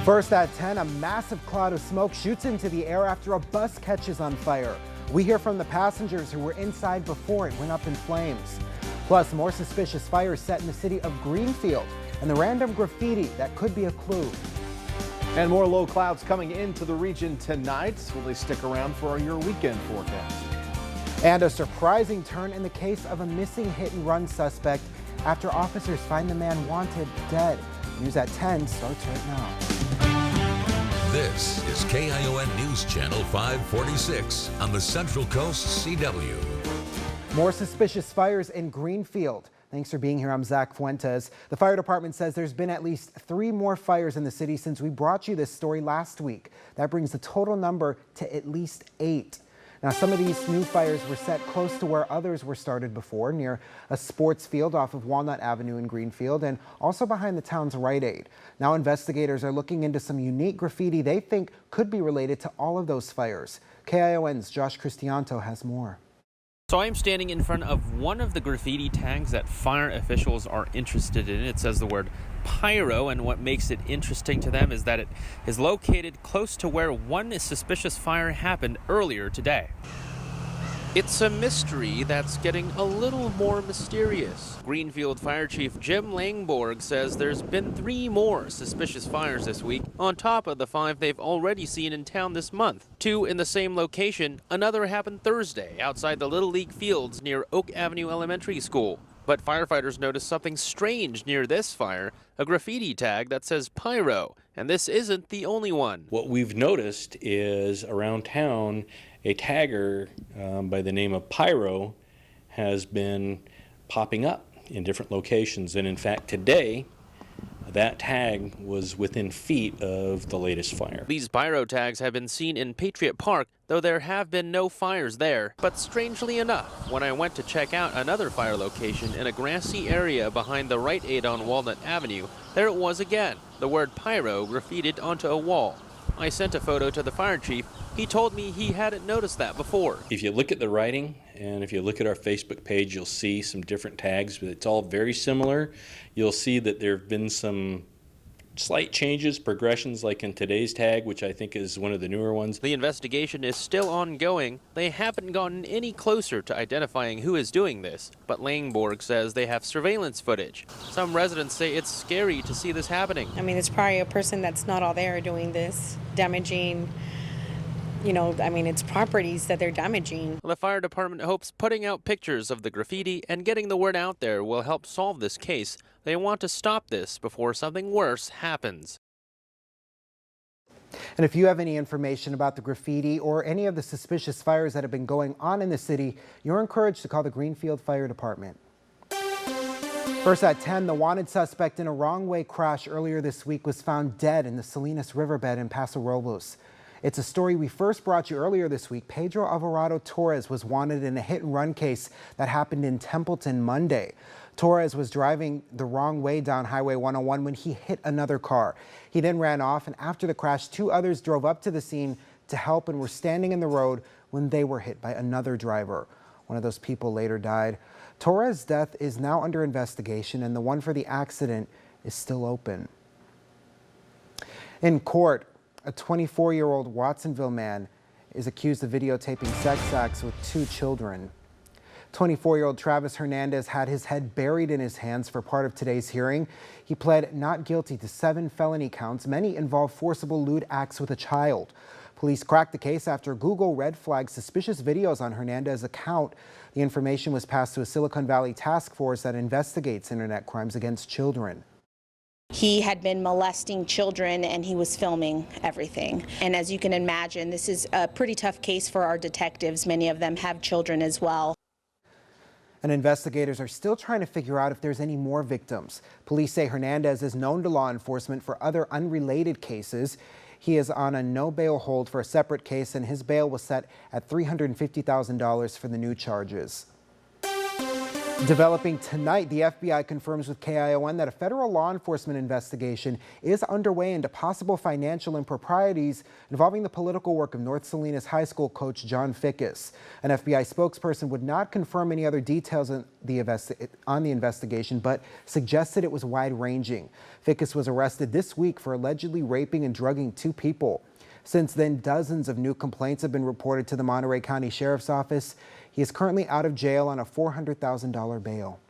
First at 10, a massive cloud of smoke shoots into the air after a bus catches on fire. We hear from the passengers who were inside before it went up in flames. Plus, more suspicious fires set in the city of Greenfield and the random graffiti that could be a clue. And more low clouds coming into the region tonight. Will they stick around for your weekend forecast? And a surprising turn in the case of a missing hit-and-run suspect after officers find the man wanted dead. News at 10 starts right now. This is KION News Channel 546 on the Central Coast CW. More suspicious fires in Greenfield. Thanks for being here. I'm Zach Fuentes. The fire department says there's been at least 3 more fires in the city since we brought you this story last week. That brings the total number to at least 8. Now, some of these new fires were set close to where others were started before, near a sports field off of Walnut Avenue in Greenfield and also behind the town's Rite Aid. Now, investigators are looking into some unique graffiti they think could be related to all of those fires. KION's Josh Cristianto has more. So I'm standing in front of one of the graffiti tags that fire officials are interested in. It says the word pyro, and what makes it interesting to them is that it is located close to where one suspicious fire happened earlier today. It's a mystery that's getting a little more mysterious. Greenfield Fire Chief Jim Langborg says there's been 3 more suspicious fires this week, on top of the 5 they've already seen in town this month. 2 in the same location, another happened Thursday outside the Little League fields near Oak Avenue Elementary School. But firefighters noticed something strange near this fire, a graffiti tag that says pyro, and this isn't the only one. What we've noticed is around town, a tagger by the name of Pyro has been popping up in different locations. And in fact, today, that tag was within feet of the latest fire. These pyro tags have been seen in Patriot Park, though there have been no fires there. But strangely enough, when I went to check out another fire location in a grassy area behind the Rite Aid on Walnut Avenue, there it was again, the word pyro graffitied onto a wall. I sent a photo to the fire chief. He told me he hadn't noticed that before. If you look at the writing and if you look at our Facebook page, you'll see some different tags, but it's all very similar. You'll see that there have been some slight changes, progressions, like in today's tag, which I think is one of the newer ones. The investigation is still ongoing. They haven't gotten any closer to identifying who is doing this, but Langborg says they have surveillance footage. Some residents say it's scary to see this happening. I mean, it's probably a person that's not all there doing this, damaging, it's properties that they're damaging. The fire department hopes putting out pictures of the graffiti and getting the word out there will help solve this case. They want to stop this before something worse happens. And if you have any information about the graffiti or any of the suspicious fires that have been going on in the city, you're encouraged to call the Greenfield Fire Department. First at 10, the wanted suspect in a wrong-way crash earlier this week was found dead in the Salinas riverbed in Paso Robles. It's a story we first brought you earlier this week. Pedro Alvarado Torres was wanted in a hit-and-run case that happened in Templeton Monday. Torres was driving the wrong way down Highway 101 when he hit another car. He then ran off, and after the crash, 2 others drove up to the scene to help and were standing in the road when they were hit by another driver. One of those people later died. Torres' death is now under investigation, and the one for the accident is still open. In court, a 24-year-old Watsonville man is accused of videotaping sex acts with 2 children. 24-year-old Travis Hernandez had his head buried in his hands for part of today's hearing. He pled not guilty to 7 felony counts. Many involve forcible lewd acts with a child. Police cracked the case after Google red flagged suspicious videos on Hernandez's account. The information was passed to a Silicon Valley task force that investigates internet crimes against children. He had been molesting children and he was filming everything. And as you can imagine, this is a pretty tough case for our detectives. Many of them have children as well. And investigators are still trying to figure out if there's any more victims. Police say Hernandez is known to law enforcement for other unrelated cases. He is on a no bail hold for a separate case, and his bail was set at $350,000 for the new charges. Developing tonight, the FBI confirms with KION that a federal law enforcement investigation is underway into possible financial improprieties involving the political work of North Salinas High School coach John Fickus. An FBI spokesperson would not confirm any other details on the investigation, but suggested it was wide-ranging. Fickus was arrested this week for allegedly raping and drugging 2 people. Since then, dozens of new complaints have been reported to the Monterey County Sheriff's Office. He is currently out of jail on a $400,000 bail.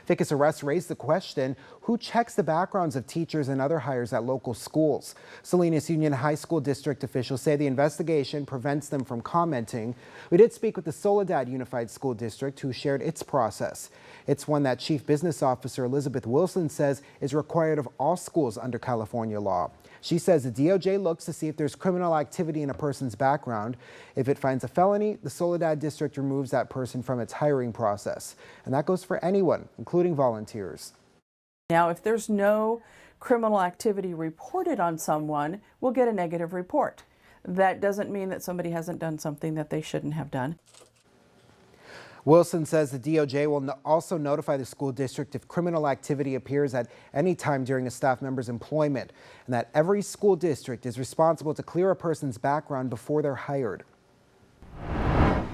Fickus' arrest raised the question, who checks the backgrounds of teachers and other hires at local schools? Salinas Union High School District officials say the investigation prevents them from commenting. We did speak with the Soledad Unified School District, who shared its process. It's one that Chief Business Officer Elizabeth Wilson says is required of all schools under California law. She says the DOJ looks to see if there's criminal activity in a person's background. If it finds a felony, the Soledad District removes that person from its hiring process. And that goes for anyone, including volunteers. Now, if there's no criminal activity reported on someone, we'll get a negative report. That doesn't mean that somebody hasn't done something that they shouldn't have done. Wilson says the DOJ will also notify the school district if criminal activity appears at any time during a staff member's employment, and that every school district is responsible to clear a person's background before they're hired.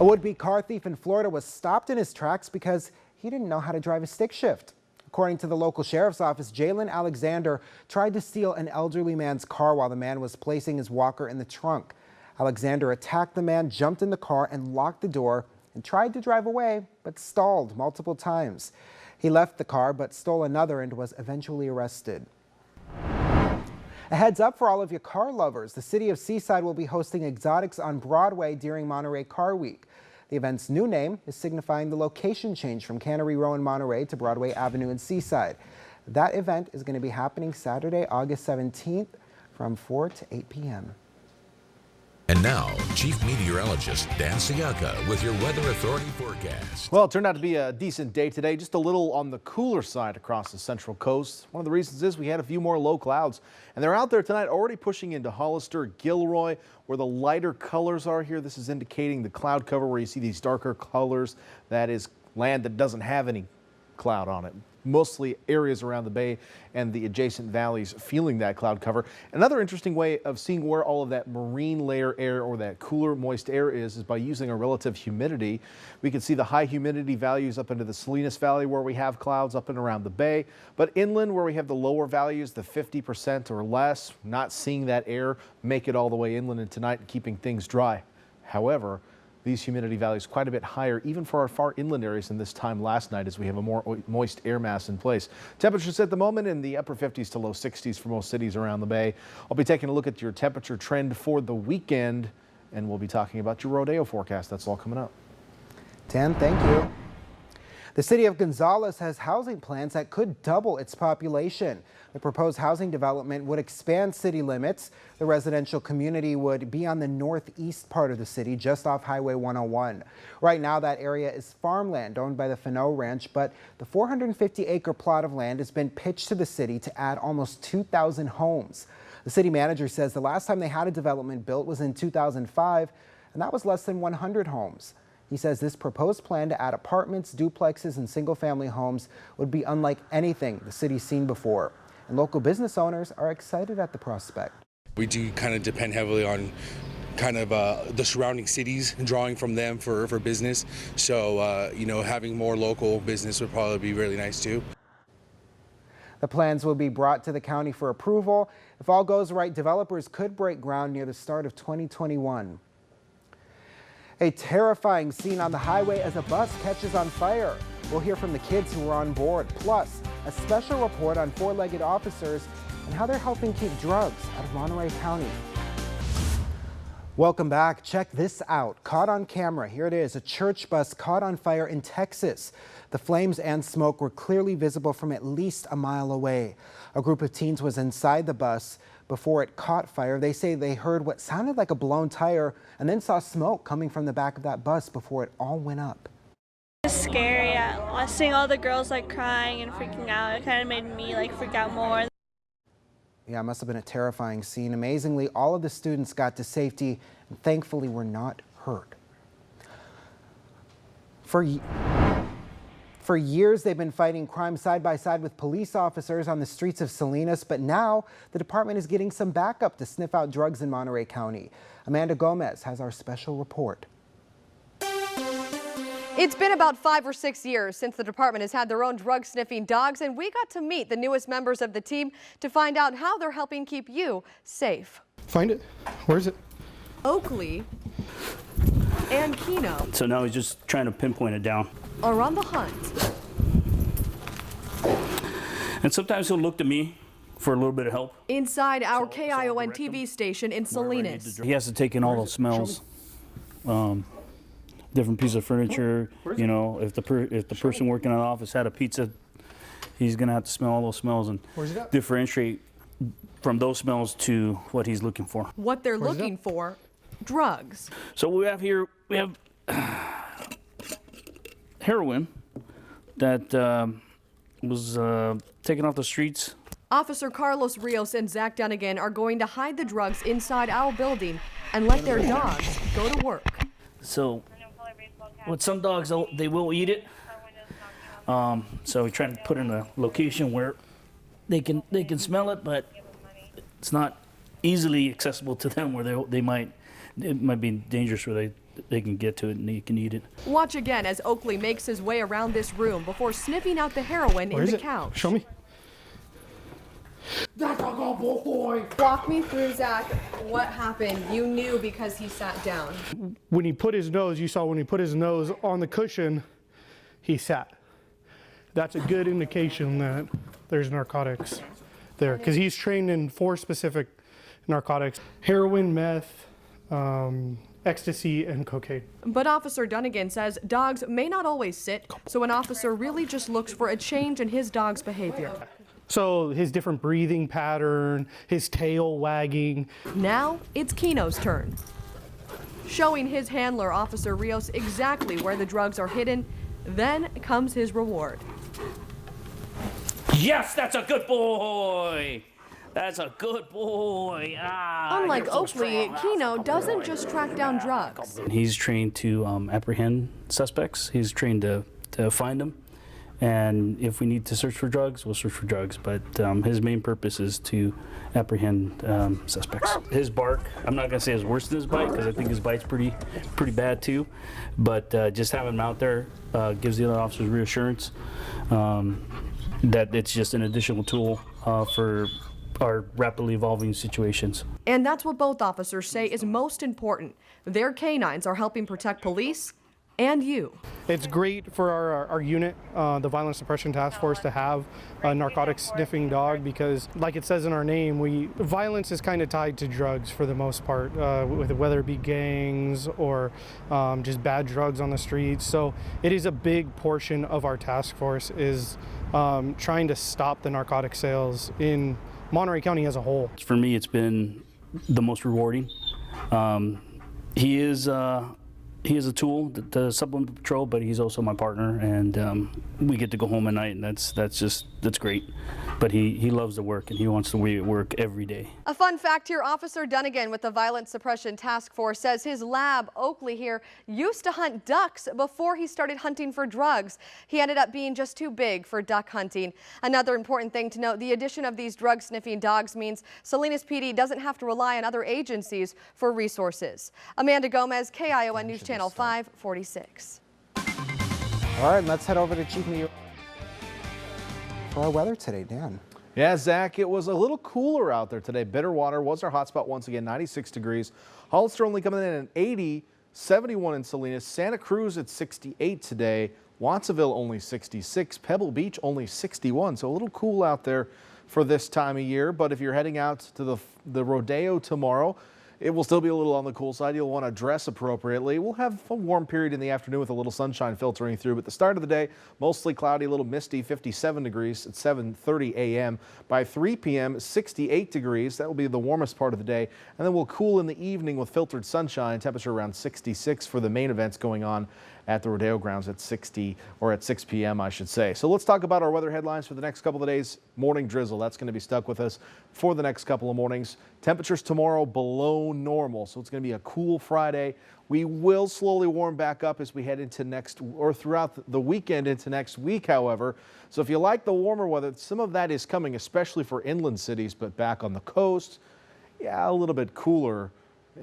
A would-be car thief in Florida was stopped in his tracks because he didn't know how to drive a stick shift. According to the local sheriff's office, Jalen Alexander tried to steal an elderly man's car while the man was placing his walker in the trunk. Alexander attacked the man, jumped in the car, and locked the door, and tried to drive away, but stalled multiple times. He left the car, but stole another and was eventually arrested. A heads up for all of you car lovers. The city of Seaside will be hosting Exotics on Broadway during Monterey Car Week. The event's new name is signifying the location change from Cannery Row in Monterey to Broadway Avenue in Seaside. That event is going to be happening Saturday, August 17th from 4 to 8 p.m. And now, Chief Meteorologist Dan Siaka with your Weather Authority forecast. Well, it turned out to be a decent day today, just a little on the cooler side across the Central Coast. One of the reasons is we had a few more low clouds, and they're out there tonight already pushing into Hollister, Gilroy, where the lighter colors are here. This is indicating the cloud cover where you see these darker colors. That is land that doesn't have any cloud on it. Mostly areas around the bay and the adjacent valleys feeling that cloud cover. Another interesting way of seeing where all of that marine layer air or that cooler moist air is by using a relative humidity. We can see the high humidity values up into the Salinas Valley where we have clouds up and around the bay, but inland where we have the lower values, the 50% or less, not seeing that air make it all the way inland and tonight, keeping things dry. However, these humidity values quite a bit higher even for our far inland areas than this time last night as we have a more moist air mass in place. Temperatures at the moment in the upper 50s to low 60s for most cities around the bay. I'll be taking a look at your temperature trend for the weekend, and we'll be talking about your rodeo forecast. That's all coming up. Dan, thank you. The city of Gonzales has housing plans that could double its population. The proposed housing development would expand city limits. The residential community would be on the northeast part of the city, just off Highway 101. Right now, that area is farmland owned by the Fano Ranch, but the 450-acre plot of land has been pitched to the city to add almost 2,000 homes. The city manager says the last time they had a development built was in 2005, and that was less than 100 homes. He says this proposed plan to add apartments, duplexes, and single-family homes would be unlike anything the city's seen before. And local business owners are excited at the prospect. We do kind of depend heavily on kind of the surrounding cities and drawing from them for business. So, you know, having more local business would probably be really nice too. The plans will be brought to the county for approval. If all goes right, developers could break ground near the start of 2021. A terrifying scene on the highway as a bus catches on fire. We'll hear from the kids who were on board, plus a special report on four-legged officers and how they're helping keep drugs out of Monterey County. Welcome back. Check this out. Caught on camera. Here it is, a church bus caught on fire in Texas. The flames and smoke were clearly visible from at least a mile away. A group of teens was inside the bus before it caught fire. They say they heard what sounded like a blown tire and then saw smoke coming from the back of that bus before it all went up. It's scary. Seeing all the girls like crying and freaking out, it kind of made me like freak out more. Yeah, it must have been a terrifying scene. Amazingly, all of the students got to safety and thankfully were not hurt. For For years, they've been fighting crime side by side with police officers on the streets of Salinas, but now the department is getting some backup to sniff out drugs in Monterey County. Amanda Gomez has our special report. It's been about 5 or 6 years since the department has had their own drug-sniffing dogs, and we got to meet the newest members of the team to find out how they're helping keep you safe. Find it. Where is it? Oakley and Keno So now he's just trying to pinpoint it down. are on the hunt. And sometimes he'll look to me for a little bit of help. Inside our KION TV station in Salinas. He has to take in all those smells. Different piece of furniture. You know, if the person working in the office had a pizza, he's gonna have to smell all those smells and differentiate from those smells to what he's looking for. What they're looking for, drugs. So we have here, we have heroin that was taken off the streets. Officer Carlos Rios and Zach Dunnigan are going to hide the drugs inside our building and let their dogs go to work. So with some dogs, they will eat it. So we try to put in a location where they can smell it, but it's not easily accessible to them where it might be dangerous where they can get to it and they can eat it. Watch again as Oakley makes his way around this room before sniffing out the heroin in the couch. Show me. Walk me through, Zach, what happened. You knew because he sat down. When he put his nose, you saw when he put his nose on the cushion, he sat. That's a good indication that there's narcotics there, because he's trained in 4 specific narcotics: heroin, meth, ecstasy, and cocaine. But Officer Dunnigan says dogs may not always sit, so an officer really just looks for a change in his dog's behavior. So his different breathing pattern, his tail wagging. Now it's Keno's turn. Showing his handler, Officer Rios, exactly where the drugs are hidden, then comes his reward. Yes, that's a good boy. That's a good boy. Unlike Oakley, Keno doesn't just track down drugs. He's trained to apprehend suspects. He's trained to find them. And if we need to search for drugs, we'll search for drugs. But his main purpose is to apprehend suspects. His bark, I'm not going to say is worse than his bite, because I think his bite's pretty bad too. But just having him out there gives the other officers reassurance that it's just an additional tool for our rapidly evolving situations. And that's what both officers say is most important. Their canines are helping protect police and you. It's great for our unit, the Violence Suppression Task Force, to have a narcotics sniffing dog, because like it says in our name, violence is kind of tied to drugs for the most part, whether it be gangs or just bad drugs on the streets. So it is a big portion of our task force is trying to stop the narcotic sales in Monterey County as a whole. For me, it's been the most rewarding. He is a tool to supplement the patrol, but he's also my partner, and we get to go home at night, and that's great. But he loves the work, and he wants to work every day. A fun fact here, Officer Dunnigan with the Violence Suppression Task Force says his lab, Oakley here, used to hunt ducks before he started hunting for drugs. He ended up being just too big for duck hunting. Another important thing to note, the addition of these drug-sniffing dogs means Salinas PD doesn't have to rely on other agencies for resources. Amanda Gomez, KION News Channel 546. All right, let's head over to Chief Meteorologist for our weather today, Dan. Yeah, Zach, it was a little cooler out there today. Bitterwater was our hotspot once again, 96 degrees. Hollister only coming in at 80, 71 in Salinas. Santa Cruz at 68 today. Watsonville only 66. Pebble Beach only 61. So a little cool out there for this time of year. But if you're heading out to the rodeo tomorrow, it will still be a little on the cool side. You'll want to dress appropriately. We'll have a warm period in the afternoon with a little sunshine filtering through. But the start of the day, mostly cloudy, a little misty, 57 degrees at 7:30 a.m. By 3 p.m., 68 degrees. That will be the warmest part of the day. And then we'll cool in the evening with filtered sunshine. Temperature around 66 for the main events going on at the rodeo grounds at 6 p.m. I should say. So let's talk about our weather headlines for the next couple of days. Morning drizzle, that's going to be stuck with us for the next couple of mornings. Temperatures tomorrow below normal, so it's going to be a cool Friday. We will slowly warm back up as we head into throughout the weekend into next week, however. So if you like the warmer weather, some of that is coming, especially for inland cities, but back on the coast, yeah, a little bit cooler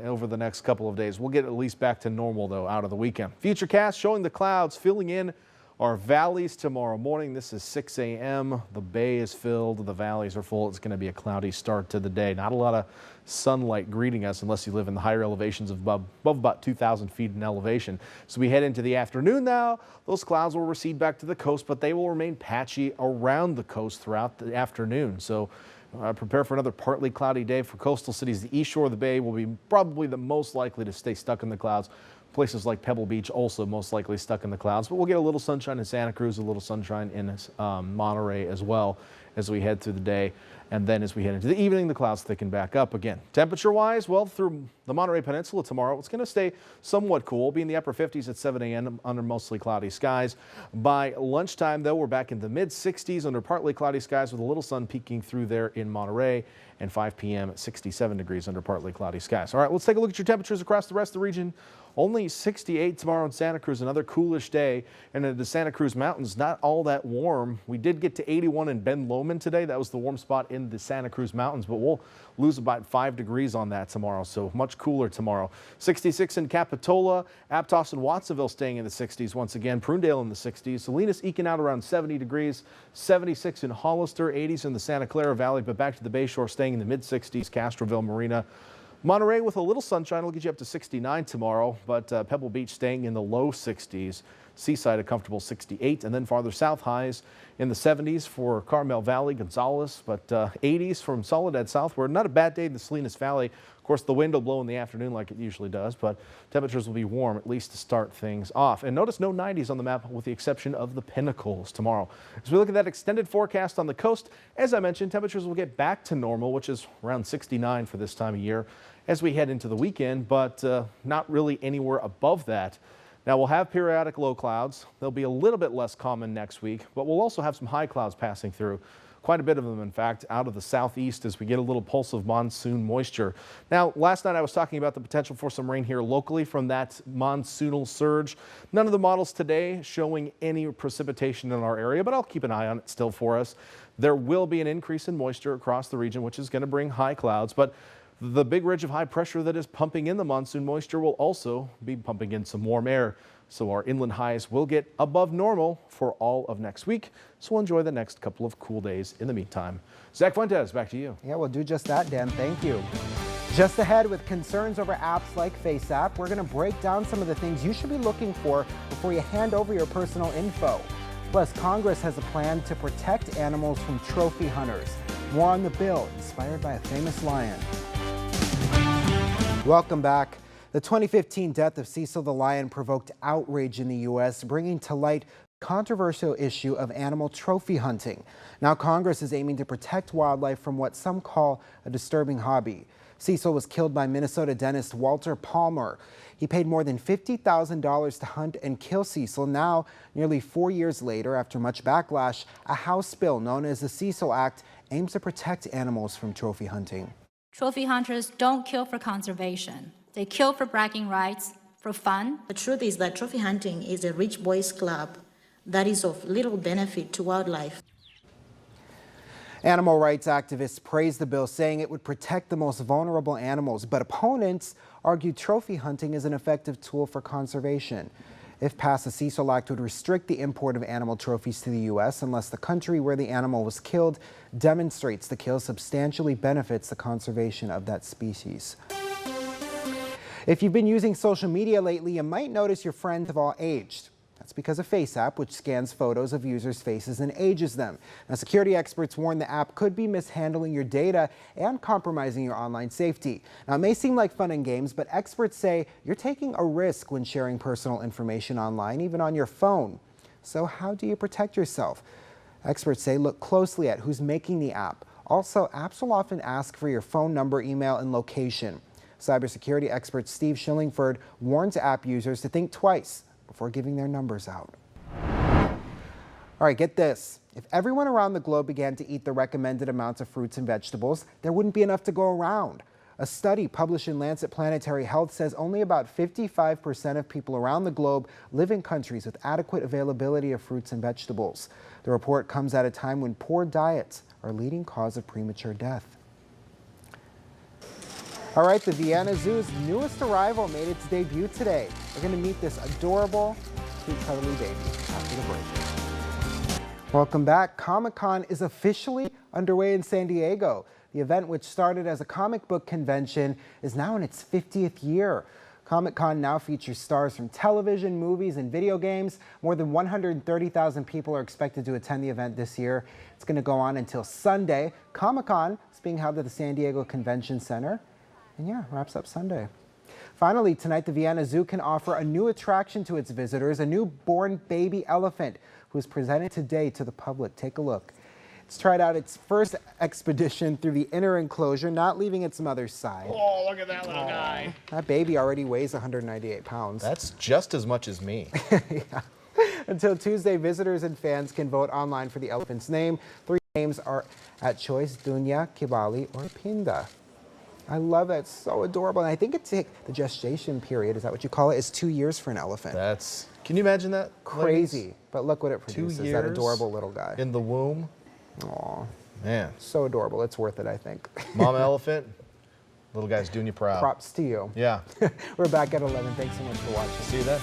over the next couple of days. We'll get at least back to normal, though, out of the weekend. Futurecast showing the clouds filling in our valleys tomorrow morning. This is 6 a.m. The bay is filled. The valleys are full. It's going to be a cloudy start to the day. Not a lot of sunlight greeting us unless you live in the higher elevations of above about 2,000 feet in elevation. So we head into the afternoon now. Those clouds will recede back to the coast, but they will remain patchy around the coast throughout the afternoon. So prepare for another partly cloudy day for coastal cities. The east shore of the bay will be probably the most likely to stay stuck in the clouds. Places like Pebble Beach also most likely stuck in the clouds, but we'll get a little sunshine in Santa Cruz, a little sunshine in Monterey as well as we head through the day. And then as we head into the evening, the clouds thicken back up again. Temperature-wise, well, through the Monterey Peninsula tomorrow, it's going to stay somewhat cool, be in the upper 50s at 7 a.m. under mostly cloudy skies. By lunchtime, though, we're back in the mid-60s under partly cloudy skies with a little sun peeking through there in Monterey, and 5 p.m. at 67 degrees under partly cloudy skies. All right, let's take a look at your temperatures across the rest of the region. Only 68 tomorrow in Santa Cruz, another coolish day. And in the Santa Cruz Mountains, not all that warm. We did get to 81 in Ben Lomond today. That was the warm spot in the Santa Cruz Mountains, but we'll lose about 5 degrees on that tomorrow, so much cooler tomorrow. 66 in Capitola, Aptos and Watsonville staying in the 60s once again. Prunedale in the 60s. Salinas eking out around 70 degrees. 76 in Hollister, 80s in the Santa Clara Valley, but back to the Bayshore staying in the mid-60s. Castroville Marina. Monterey with a little sunshine will get you up to 69 tomorrow, but Pebble Beach staying in the low 60s. Seaside a comfortable 68, and then farther south highs in the 70s for Carmel Valley, Gonzales, but 80s from Soledad southward. Not a bad day in the Salinas Valley. Of course, the wind will blow in the afternoon like it usually does, but temperatures will be warm at least to start things off. And notice no 90s on the map with the exception of the Pinnacles tomorrow. As we look at that extended forecast on the coast, as I mentioned, temperatures will get back to normal, which is around 69 for this time of year as we head into the weekend, but not really anywhere above that. Now, we'll have periodic low clouds. They'll be a little bit less common next week, but we'll also have some high clouds passing through. Quite a bit of them, in fact, out of the southeast as we get a little pulse of monsoon moisture. Now, last night I was talking about the potential for some rain here locally from that monsoonal surge. None of the models today showing any precipitation in our area, but I'll keep an eye on it still for us. There will be an increase in moisture across the region, which is going to bring high clouds, but the big ridge of high pressure that is pumping in the monsoon moisture will also be pumping in some warm air. So our inland highs will get above normal for all of next week. So we'll enjoy the next couple of cool days in the meantime. Zach Fuentes, back to you. Yeah, we'll do just that, Dan. Thank you. Just ahead, with concerns over apps like FaceApp, we're going to break down some of the things you should be looking for before you hand over your personal info. Plus, Congress has a plan to protect animals from trophy hunters. More on the bill, inspired by a famous lion. Welcome back. The 2015 death of Cecil the lion provoked outrage in the U.S., bringing to light the controversial issue of animal trophy hunting. Now Congress is aiming to protect wildlife from what some call a disturbing hobby. Cecil was killed by Minnesota dentist Walter Palmer. He paid more than $50,000 to hunt and kill Cecil. Now, nearly 4 years later, after much backlash, a House bill known as the Cecil Act aims to protect animals from trophy hunting. Trophy hunters don't kill for conservation. They kill for bragging rights, for fun. The truth is that trophy hunting is a rich boys club that is of little benefit to wildlife. Animal rights activists praised the bill, saying it would protect the most vulnerable animals, but opponents argued trophy hunting is an effective tool for conservation. If passed, the Cecil Act would restrict the import of animal trophies to the U.S. unless the country where the animal was killed demonstrates the kill substantially benefits the conservation of that species. If you've been using social media lately, you might notice your friends have all aged. That's because of FaceApp, which scans photos of users' faces and ages them. Now, security experts warn the app could be mishandling your data and compromising your online safety. Now, it may seem like fun and games, but experts say you're taking a risk when sharing personal information online, even on your phone. So how do you protect yourself? Experts say look closely at who's making the app. Also, apps will often ask for your phone number, email, and location. Cybersecurity expert Steve Schillingford warns app users to think twice before giving their numbers out. All right, get this. If everyone around the globe began to eat the recommended amounts of fruits and vegetables, there wouldn't be enough to go around. A study published in Lancet Planetary Health says only about 55% of people around the globe live in countries with adequate availability of fruits and vegetables. The report comes at a time when poor diets are a leading cause of premature death. All right, the Vienna Zoo's newest arrival made its debut today. We're going to meet this adorable, cute, cuddly baby after the break. Welcome back. Comic-Con is officially underway in San Diego. The event, which started as a comic book convention, is now in its 50th year. Comic-Con now features stars from television, movies, and video games. More than 130,000 people are expected to attend the event this year. It's going to go on until Sunday. Comic-Con is being held at the San Diego Convention Center. And yeah, wraps up Sunday. Finally, tonight the Vienna Zoo can offer a new attraction to its visitors, a newborn baby elephant who is presented today to the public. Take a look. It's tried out its first expedition through the inner enclosure, not leaving its mother's side. Oh, look at that little guy. That baby already weighs 198 pounds. That's just as much as me. Yeah. Until Tuesday, visitors and fans can vote online for the elephant's name. 3 names are at choice: Dunya, Kibali, or Pinda. I love that. It's so adorable. And I think the gestation period, is that what you call it, is 2 years for an elephant. That's, can you imagine that? Crazy. Ladies? But look what it produces, 2 years that adorable little guy. in the womb. Aw. Man. So adorable. It's worth it, I think. Mama elephant, little guy's doing you proud. Props to you. Yeah. We're back at 11. Thanks so much for watching. See you then.